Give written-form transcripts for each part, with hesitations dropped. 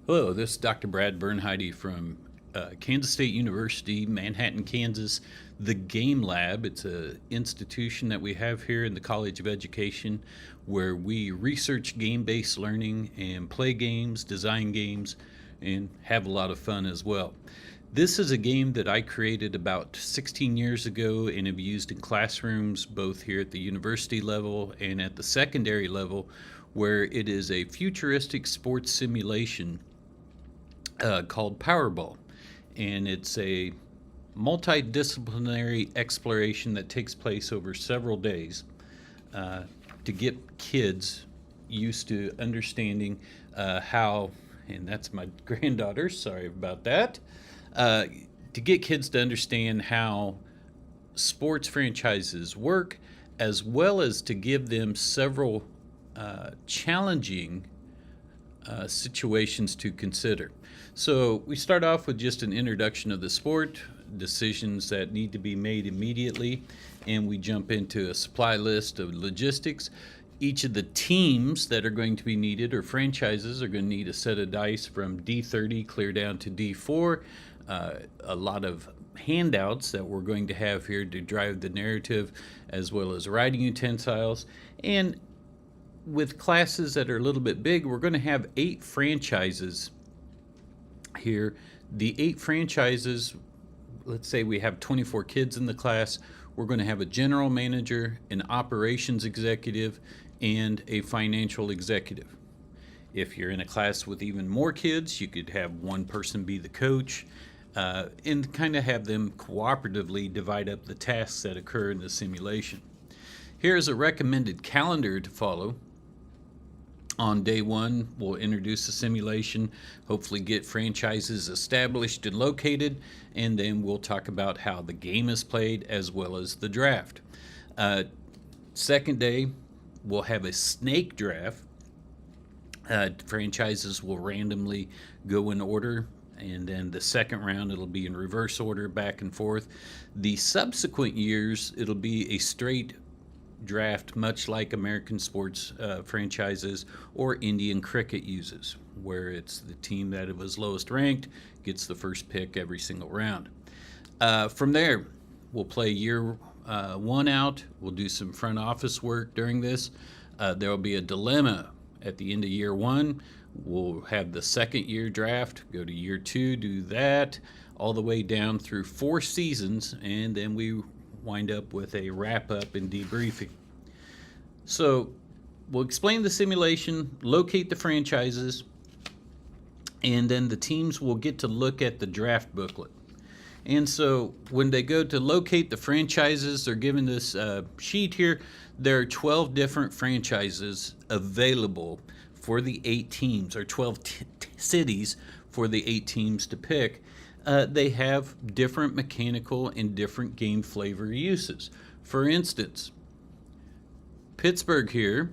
Hello, this is Dr. Brad Burenheide from Kansas State University, Manhattan, Kansas. The Game Lab, it's an institution that we have here in the College of Education where we research game-based learning and play games, design games, and have a lot of fun as well. This is a game that I created about 16 years ago and have used in classrooms both here at the university level and at the secondary level, where it is a futuristic sports simulation called Powerball. And it's a multidisciplinary exploration that takes place over several days to get kids used to understanding how, and that's my granddaughter, sorry about that, to get kids to understand how sports franchises work, as well as to give them several challenging situations to consider. So we start off with just an introduction of the sport, decisions that need to be made immediately, and we jump into a supply list of logistics. Each of the teams that are going to be needed, or franchises, are going to need a set of dice from D30 clear down to D4. A lot of handouts that we're going to have here to drive the narrative, as well as writing utensils. And with classes that are a little bit big, we're going to have 8 franchises here. The 8 franchises, let's say we have 24 kids in the class, we're going to have a general manager, an operations executive, and a financial executive. If you're in a class with even more kids, you could have one person be the coach, and kind of have them cooperatively divide up the tasks that occur in the simulation. Here's a recommended calendar to follow. On day 1, we'll introduce the simulation, hopefully get franchises established and located, and then we'll talk about how the game is played as well as the draft. Second day, we'll have a snake draft. Franchises will randomly go in order, and then the second round it'll be in reverse order, back and forth. The subsequent years, it'll be a straight draft, much like American sports franchises or Indian cricket uses, where it's the team that was lowest ranked gets the first pick every single round. From there, we'll play year 1 out. We'll do some front office work during this. There will be a dilemma at the end of year 1. We'll have the second year draft, go to year 2, do that, all the way down through 4 seasons, and then we wind up with a wrap-up and debriefing. So we'll explain the simulation, locate the franchises, and then the teams will get to look at the draft booklet. And so when they go to locate the franchises, they're given this sheet here. There are 12 different franchises available for the 8 teams, or 12 cities for the 8 teams to pick. They have different mechanical and different game flavor uses. For instance, Pittsburgh here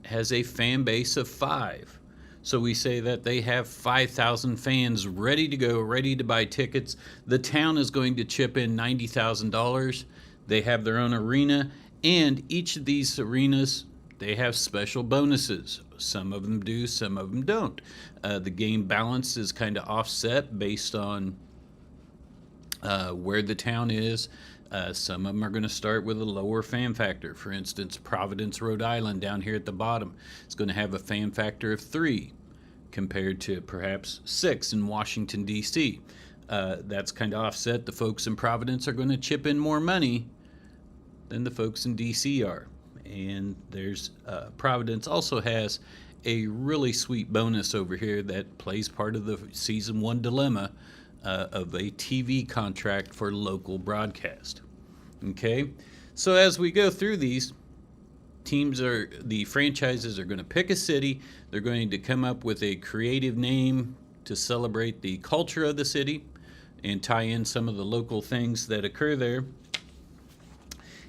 has a fan base of 5. So we say that they have 5,000 fans ready to go, ready to buy tickets. The town is going to chip in $90,000. They have their own arena, and each of these arenas, they have special bonuses. Some of them do, some of them don't. The game balance is kind of offset based on where the town is. Some of them are going to start with a lower fan factor. For instance, Providence, Rhode Island, down here at the bottom, is going to have a fan factor of 3 compared to perhaps 6 in Washington, D.C. That's kind of offset. The folks in Providence are going to chip in more money than the folks in D.C. are. And there's Providence also has a really sweet bonus over here that plays part of the season 1 dilemma of a TV contract for local broadcast. Okay, so as we go through these, the franchises are going to pick a city. They're going to come up with a creative name to celebrate the culture of the city and tie in some of the local things that occur there.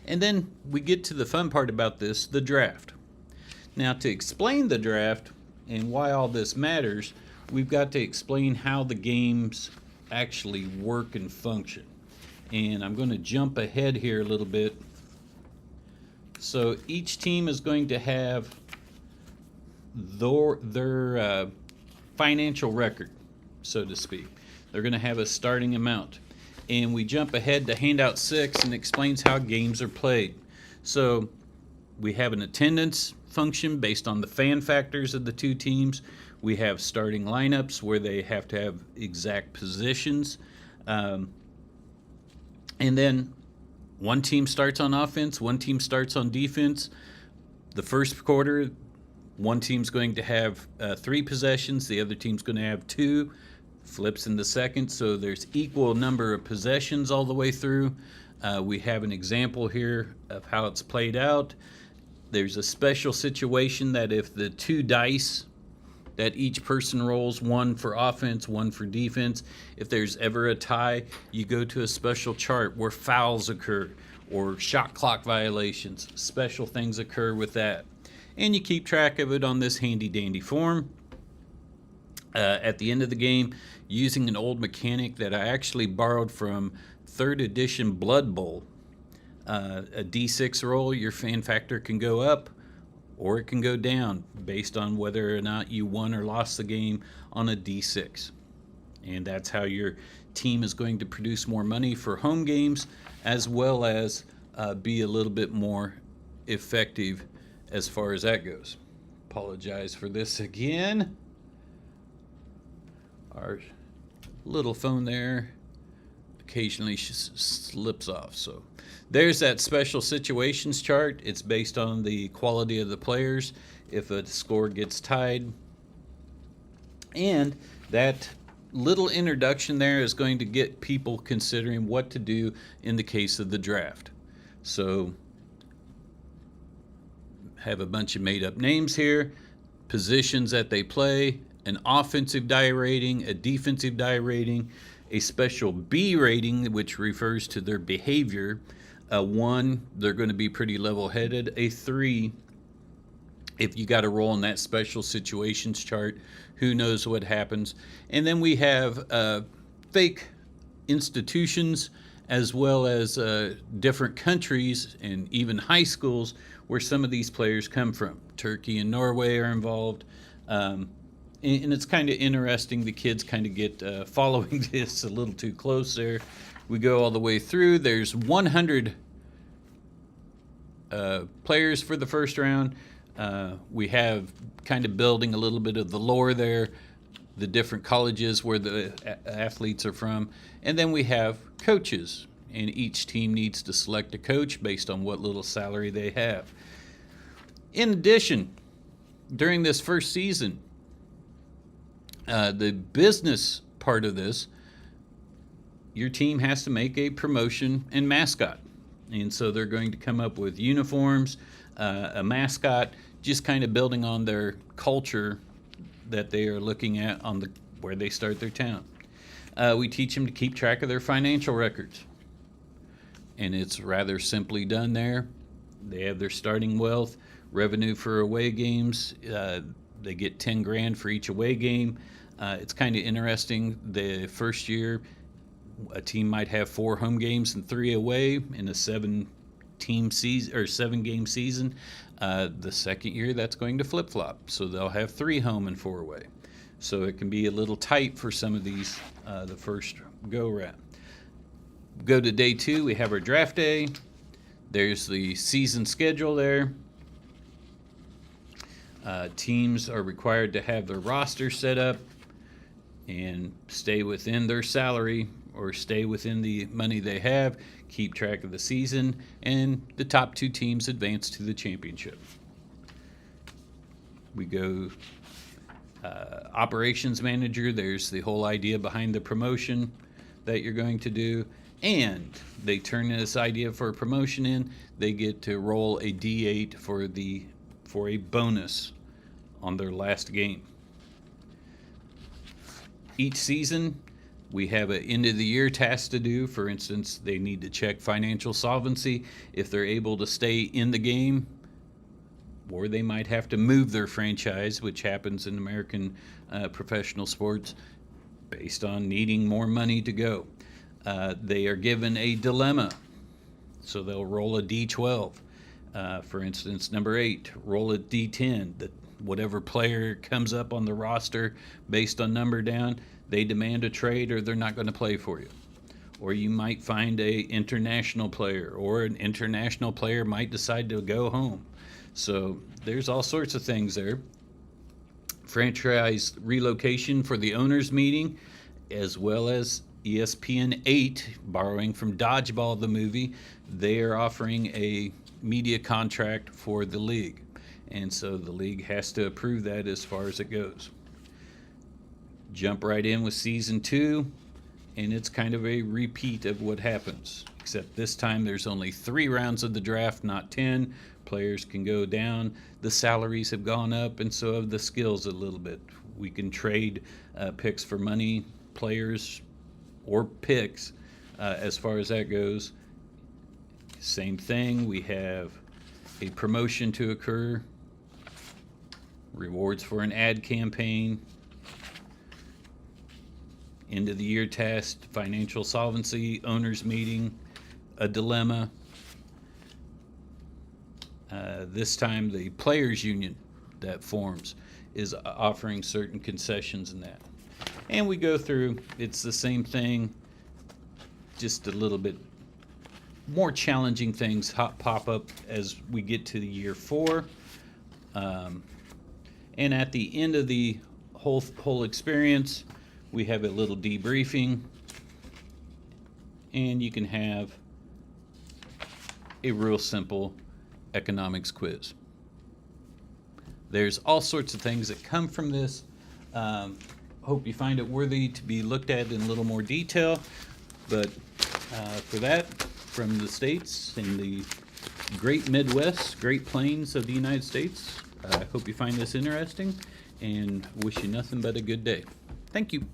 And then we get to the fun part about this, the draft. Now, to explain the draft and why all this matters, we've got to explain how the games actually work and function. And I'm going to jump ahead here a little bit. So each team is going to have their financial record, so to speak. They're going to have a starting amount. And we jump ahead to handout 6 and explains how games are played. So we have an attendance function based on the fan factors of the two teams. We have starting lineups where they have to have exact positions. And then one team starts on offense, one team starts on defense. The first quarter, one team's going to have 3 possessions, the other team's going to have 2. Flips in the second, so there's equal number of possessions all the way through. We have an example here of how it's played out. There's a special situation that if the 2 dice that each person rolls, one for offense, one for defense, if there's ever a tie, you go to a special chart where fouls occur or shot clock violations. Special things occur with that. And you keep track of it on this handy dandy form. At the end of the game, using an old mechanic that I actually borrowed from 3rd edition Blood Bowl, a D6 roll, your fan factor can go up or it can go down based on whether or not you won or lost the game on a D6. And that's how your team is going to produce more money for home games, as well as be a little bit more effective as far as that goes. Apologize for this again. Our little phone there occasionally slips off. So there's that special situations chart. It's based on the quality of the players if a score gets tied. And that little introduction there is going to get people considering what to do in the case of the draft. So have a bunch of made up names here, positions that they play, an offensive die rating, a defensive die rating, a special B rating, which refers to their behavior. A 1, they're going to be pretty level-headed. A 3, if you got a roll in that special situations chart, who knows what happens. And then we have fake institutions as well as different countries and even high schools where some of these players come from. Turkey and Norway are involved. And it's kind of interesting. The kids kind of get following this a little too close there. We go all the way through. There's 100 players for the first round. We have kind of building a little bit of the lore there, the different colleges where the athletes are from. And then we have coaches, and each team needs to select a coach based on what little salary they have. In addition, during this first season, the business part of this, your team has to make a promotion and mascot. And so they're going to come up with uniforms, a mascot, just kind of building on their culture that they are looking at on where they start their town. We teach them to keep track of their financial records. And it's rather simply done there. They have their starting wealth, revenue for away games. They get 10 grand for each away game. It's kind of interesting. The first year, a team might have 4 home games and 3 away in a 7-game season. The second year, that's going to flip-flop. So they'll have 3 home and 4 away. So it can be a little tight for some of these the first go-round. Go to day 2, we have our draft day. There's the season schedule there. Teams are required to have their roster set up and stay within their salary or stay within the money they have, keep track of the season, and the top 2 teams advance to the championship. We go operations manager. There's the whole idea behind the promotion that you're going to do, and they turn this idea for a promotion in. They get to roll a D8 for a bonus on their last game. Each season, we have an end-of-the-year task to do. For instance, they need to check financial solvency if they're able to stay in the game, or they might have to move their franchise, which happens in American professional sports, based on needing more money to go. They are given a dilemma, so they'll roll a D12. For instance, number 8, roll a D10. whatever player comes up on the roster based on number down, they demand a trade or they're not going to play for you. Or you might find a international player, or an international player might decide to go home. So there's all sorts of things there. Franchise relocation for the owners meeting, as well as ESPN 8, borrowing from Dodgeball the movie, they are offering a media contract for the league. And so the league has to approve that as far as it goes. Jump right in with season 2, and it's kind of a repeat of what happens, except this time there's only 3 rounds of the draft, not 10. Players can go down. The salaries have gone up, and so have the skills a little bit. We can trade picks for money, players, or picks as far as that goes. Same thing, we have a promotion to occur, rewards for an ad campaign, end of the year test, financial solvency, owners meeting, a dilemma. This time the players union that forms is offering certain concessions in that. And we go through, it's the same thing, just a little bit more challenging things pop up as we get to the year 4. And at the end of the whole experience, we have a little debriefing, and you can have a real simple economics quiz. There's all sorts of things that come from this. Hope you find it worthy to be looked at in a little more detail. But for that, from the States and the great Midwest, Great Plains of the United States, I hope you find this interesting and wish you nothing but a good day. Thank you.